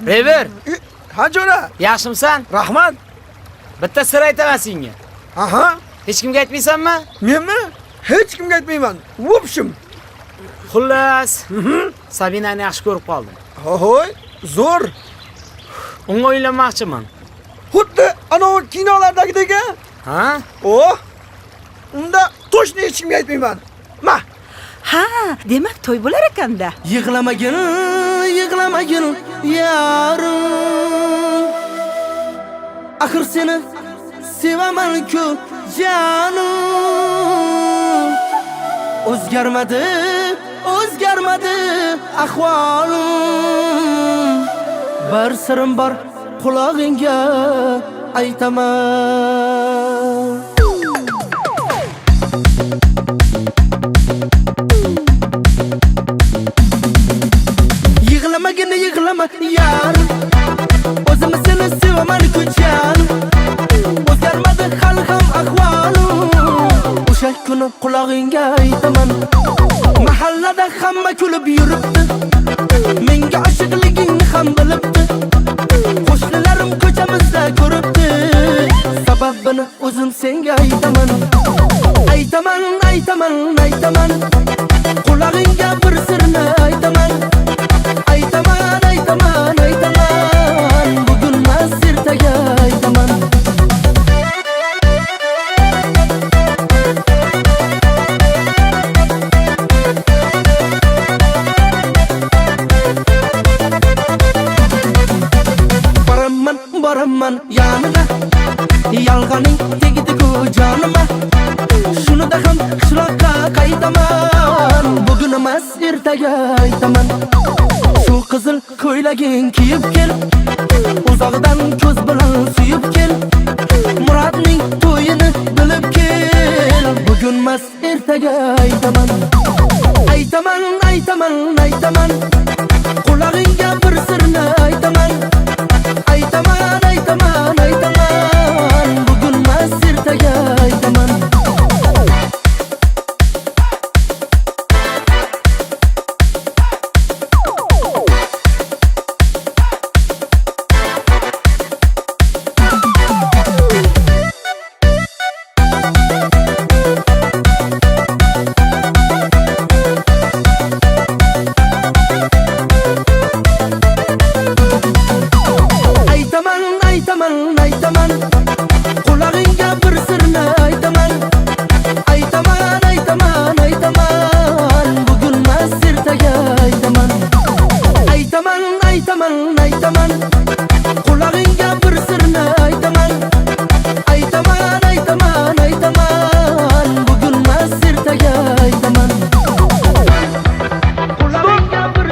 Rever, Ha jo'ra. yaxshimisan? Rahmat. Bitta sir aytaman senga. Aha. Hech kimga aytmaysanmi? Menmi? Hech kimga aytmayman. Vopshim. Xullas, Sabinani yaxshi ko'rib qoldim. Hoy, zo'r. Unga uylanmoqchiman. Xuddi ana kinolardagidek. Ha? Oh. Unda to'shni hech kimga aytmayman. Ma. Ha, demak to'y bo'lar ekanda. Yig'lamagin, yig'lamagin yarim. Axir seni sevaman-ku jonim. O'zgarmadi, o'zgarmadi ahvolim. Bir sirim bor, qulog'ingga aytaman. Yig'lamagin, yig'lama yarim. O'zim seni sevaman-ku jonim. O'zgarmadi hali ham ahvolim. O'sha kuni qulog'ingga aytaman. Mahallada hamma kulib yuribdi. Menga oshiqligingni ham bilibdi. Qo'shnilarim ko'chamizda ko'ribdi. Sababini o'zim senga aytaman. Aytaman, aytaman, aytaman. Qulog'ingga bir sirni aytaman. Aytaman, aytaman, aytaman. Bugun mas ertaga aytaman. Boraman yanına, yalg'oning tegdi-ku jonima. Shunida ham qishloqqa qaytaman. Bugun emas ertaga aytaman. Shu qizil ko'ylaging kiyib kel, uzoqdan ko'z bilan suyib kel. Murodning to'yini bilib kel. Bugun emas ertaga aytaman. Aytaman, aytaman, aytaman. Qulog'ingga bir sirni aytaman. Aytaman, aytaman, aytaman. Bugun mas ertaga aytaman. Aytaman, aytaman. Qulog'ingga bir sirni aytaman. Aytaman, aytaman, aytaman. Bugun mas ertaga aytaman. Aytaman, aytaman, aytaman. Qulog'ingga bir sirni aytaman. Aytaman, aytaman, aytaman. Bugun mas ertaga aytaman.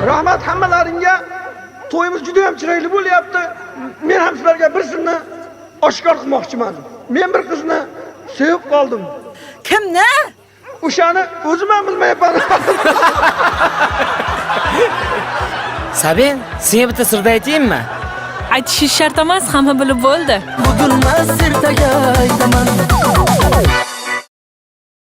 Rahmat hammalaringga. To'yimiz juda ham chiroyli bo'lyapti. Men ham sizlarga bir sirni oshkor qilmoqchiman. Men bir qizni sevib qoldim. Kimni? O'shani o'zim ham bilmayapman. Sabin, senga bitta sirni aytaymi? Aytish shart emas, hamma bilib bo'ldi. Bugun mas ertaga aytaman.